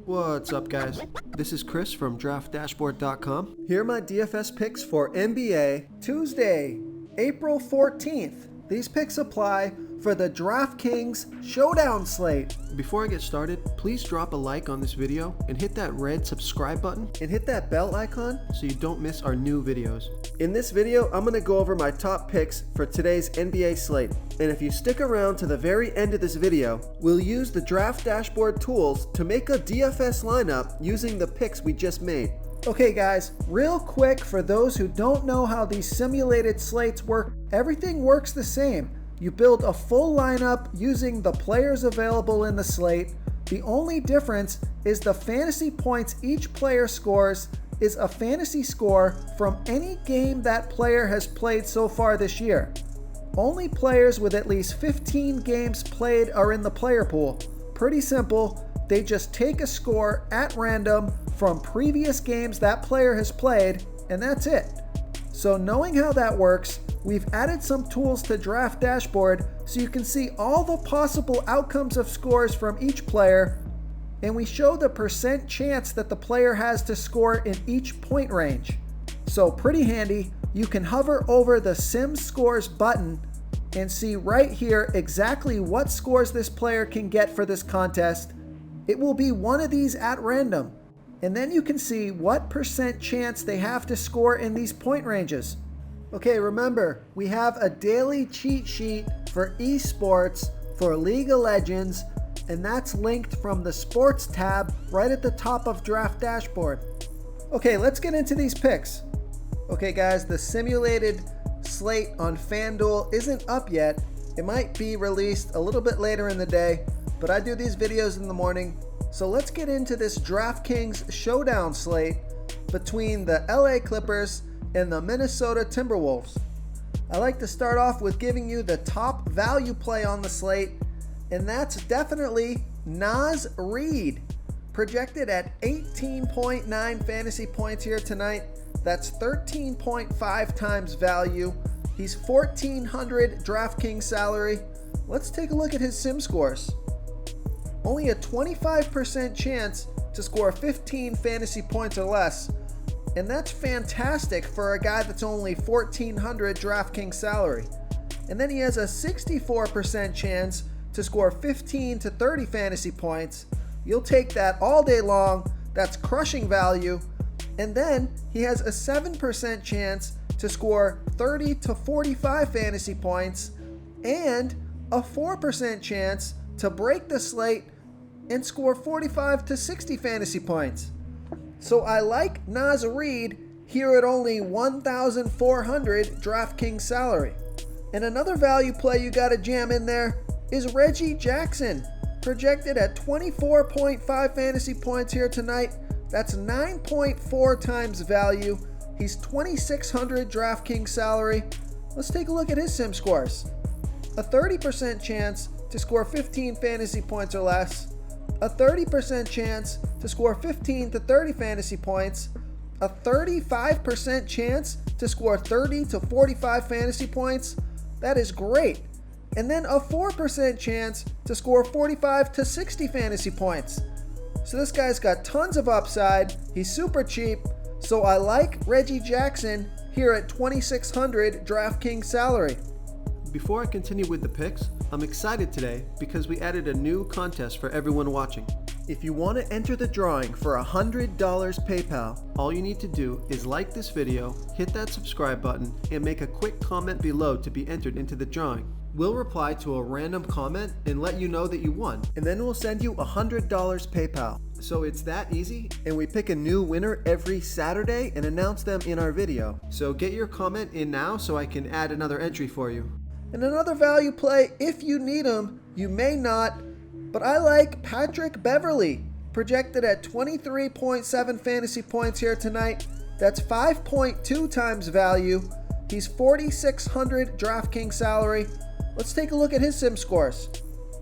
What's up, guys? This is Chris from DraftDashboard.com. Here are my DFS picks for NBA Tuesday, April 14th. These picks apply for the DraftKings Showdown slate. Before I get started, please drop a like on this video and hit that red subscribe button and hit that bell icon so you don't miss our new videos. In this video, I'm going to go over my top picks for today's NBA slate. And if you stick around to the very end of this video, we'll use the Draft Dashboard tools to make a DFS lineup using the picks we just made. Okay guys, real quick for those who don't know how these simulated slates work, everything works the same. You build a full lineup using the players available in the slate. The only difference is the fantasy points each player scores is a fantasy score from any game that player has played so far this year. Only players with at least 15 games played are in the player pool. Pretty simple. They just take a score at random from previous games that player has played, and that's it. So knowing how that works, we've added some tools to Draft Dashboard so you can see all the possible outcomes of scores from each player, and we show the percent chance that the player has to score in each point range. So pretty handy. You can hover over the Sim Scores button and see right here exactly what scores this player can get for this contest. It will be one of these at random. And then you can see what percent chance they have to score in these point ranges. Okay, remember, we have a daily cheat sheet for esports for League of Legends, and that's linked from the Sports tab right at the top of Draft Dashboard. Okay, let's get into these picks. Okay guys, the simulated slate on FanDuel isn't up yet. It might be released a little bit later in the day, but I do these videos in the morning. So let's get into this DraftKings Showdown slate between the LA Clippers and the Minnesota Timberwolves. I like to start off with giving you the top value play on the slate, and that's definitely Naz Reid, projected at 18.9 fantasy points here tonight. That's 13.5 times value. He's 1,400 DraftKings salary. Let's take a look at his sim scores. Only a 25% chance to score 15 fantasy points or less, and that's fantastic for a guy that's only 1,400 DraftKings salary. And then he has a 64% chance to score 15 to 30 fantasy points. You'll take that all day long. That's crushing value. And then he has a 7% chance to score 30 to 45 fantasy points and a 4% chance to break the slate and score 45 to 60 fantasy points. So I like Naz Reid here at only 1,400 DraftKings salary. And another value play you gotta jam in there is Reggie Jackson, projected at 24.5 fantasy points here tonight. That's 9.4 times value. He's 2,600 DraftKings salary. Let's take a look at his sim scores. A 30% chance to score 15 fantasy points or less, a 30% chance to score 15 to 30 fantasy points, a 35% chance to score 30 to 45 fantasy points. That is great. And then a 4% chance to score 45 to 60 fantasy points. So this guy's got tons of upside. He's super cheap. So I like Reggie Jackson here at 2,600 DraftKings salary. Before I continue with the picks, I'm excited today because we added a new contest for everyone watching. If you want to enter the drawing for $100 PayPal, all you need to do is like this video, hit that subscribe button, and make a quick comment below to be entered into the drawing. We'll reply to a random comment and let you know that you won, and then we'll send you $100 PayPal. So it's that easy, and we pick a new winner every Saturday and announce them in our video. So get your comment in now so I can add another entry for you. And another value play, if you need him, you may not, but I like Patrick Beverley, projected at 23.7 fantasy points here tonight. That's 5.2 times value. He's 4,600 DraftKings salary. Let's take a look at his sim scores.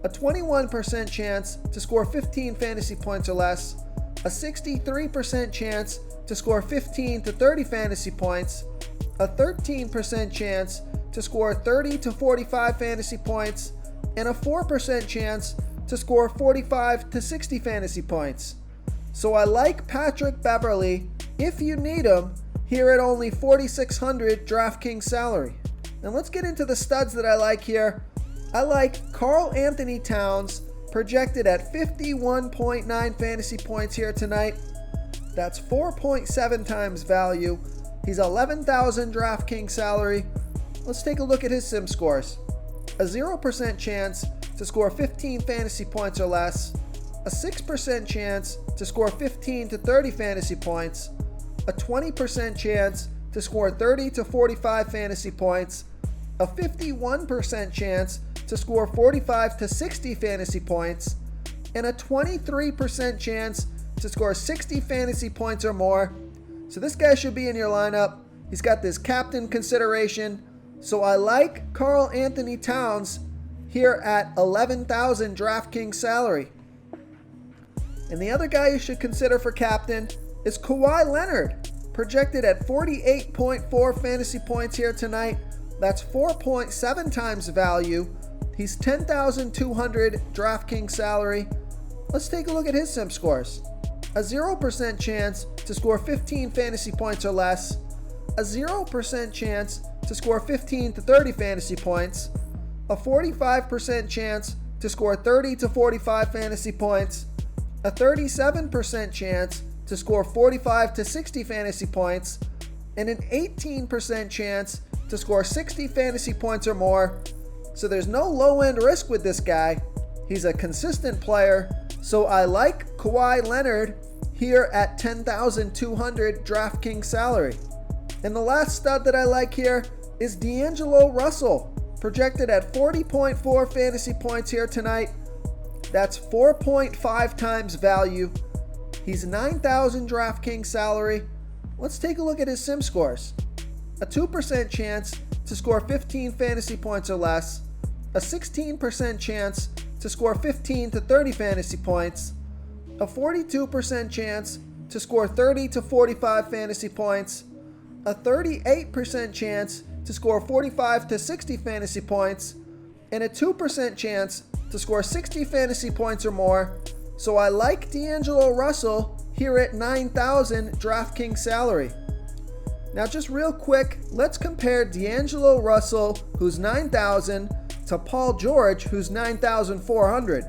A 21% chance to score 15 fantasy points or less, a 63% chance to score 15 to 30 fantasy points, a 13% chance to score 30 to 45 fantasy points, and a 4% chance to score 45 to 60 fantasy points. So I like Patrick Beverley, if you need him, here at only $4,600 DraftKings salary. And let's get into the studs that I like here. I like Karl-Anthony Towns, projected at 51.9 fantasy points here tonight. That's 4.7 times value. He's 11,000 DraftKings salary. Let's take a look at his sim scores. A 0% chance to score 15 fantasy points or less. A 6% chance to score 15 to 30 fantasy points. A 20% chance to score 30 to 45 fantasy points. A 51% chance to score 45 to 60 fantasy points. And a 23% chance to score 60 fantasy points or more. So this guy should be in your lineup. He's got this captain consideration. So I like Karl-Anthony Towns here at 11,000 DraftKings salary. And the other guy you should consider for captain is Kawhi Leonard, projected at 48.4 fantasy points here tonight. That's 4.7 times value. He's 10,200 DraftKings salary. Let's take a look at his sim scores. A 0% chance to score 15 fantasy points or less. A 0% chance to score 15 to 30 fantasy points. A 45% chance to score 30 to 45 fantasy points. A 37% chance to score 45 to 60 fantasy points, and an 18% chance to score 60 fantasy points or more. So there's no low-end risk with this guy. He's a consistent player. So I like Kawhi Leonard here at 10,200 DraftKings salary. And the last stud that I like here is Deangelo Russell, projected at 40.4 fantasy points here tonight. That's 4.5 times value. He's 9,000 DraftKings salary. Let's take a look at his sim scores. A 2% chance to score 15 fantasy points or less. A 16% chance to score 15 to 30 fantasy points. A 42% chance to score 30 to 45 fantasy points. A 38% chance to score 45 to 60 fantasy points. And a 2% chance to score 60 fantasy points or more. So I like Deangelo Russell here at 9,000 DraftKings salary. Now just real quick, let's compare Deangelo Russell, who's 9,000, to Paul George, who's 9,400.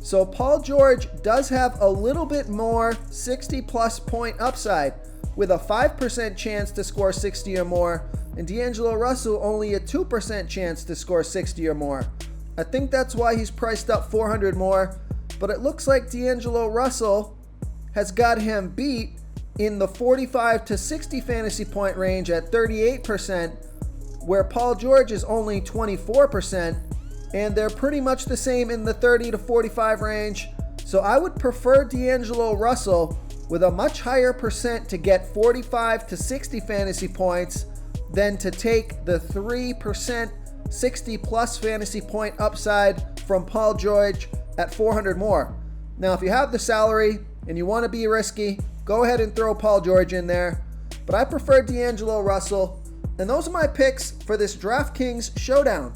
So Paul George does have a little bit more 60 plus point upside with a 5% chance to score 60 or more, and Deangelo Russell only a 2% chance to score 60 or more. I think that's why he's priced up 400 more, but it looks like Deangelo Russell has got him beat in the 45 to 60 fantasy point range at 38%, where Paul George is only 24%, and they're pretty much the same in the 30 to 45 range. So I would prefer Deangelo Russell with a much higher percent to get 45 to 60 fantasy points than to take the 3% 60 plus fantasy point upside from Paul George at 400 more. Now, if you have the salary and you want to be risky, go ahead and throw Paul George in there. But I prefer Deangelo Russell. And those are my picks for this DraftKings Showdown.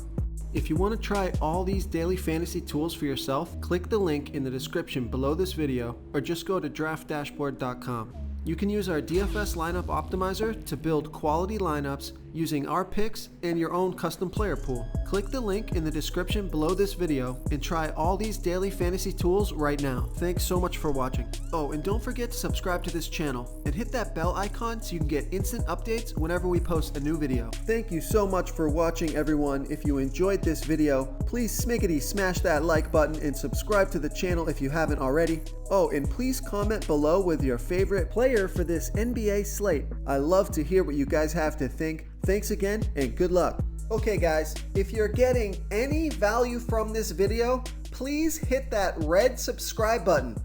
If you want to try all these daily fantasy tools for yourself, click the link in the description below this video or just go to draftdashboard.com. You can use our DFS lineup optimizer to build quality lineups using our picks and your own custom player pool. Click the link in the description below this video and try all these daily fantasy tools right now. Thanks so much for watching. Oh, and don't forget to subscribe to this channel and hit that bell icon so you can get instant updates whenever we post a new video. Thank you so much for watching, everyone. If you enjoyed this video, please smiggity smash that like button and subscribe to the channel if you haven't already. Oh, and please comment below with your favorite player for this NBA slate. I love to hear what you guys have to think. Thanks again and good luck. Okay guys, if you're getting any value from this video, please hit that red subscribe button.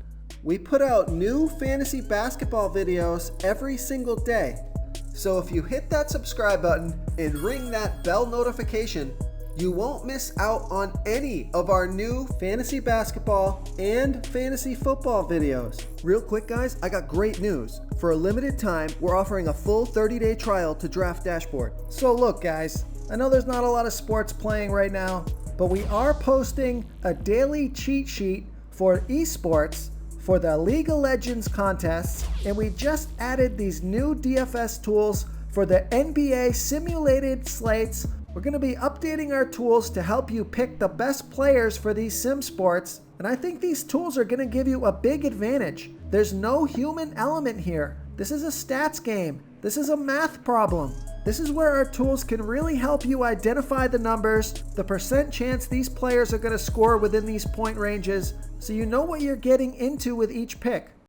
We put out new fantasy basketball videos every single day. So if you hit that subscribe button and ring that bell notification, you won't miss out on any of our new fantasy basketball and fantasy football videos. Real quick guys, I got great news. For a limited time, we're offering a full 30-day trial to Draft Dashboard. So look guys, I know there's not a lot of sports playing right now, but we are posting a daily cheat sheet for esports for the League of Legends contests, and we just added these new DFS tools for the NBA simulated slates. We're going to be updating our tools to help you pick the best players for these sim sports, and I think these tools are going to give you a big advantage. There's no human element here. This is a stats game. This is a math problem. This is where our tools can really help you identify the numbers, the percent chance these players are going to score within these point ranges, so you know what you're getting into with each pick.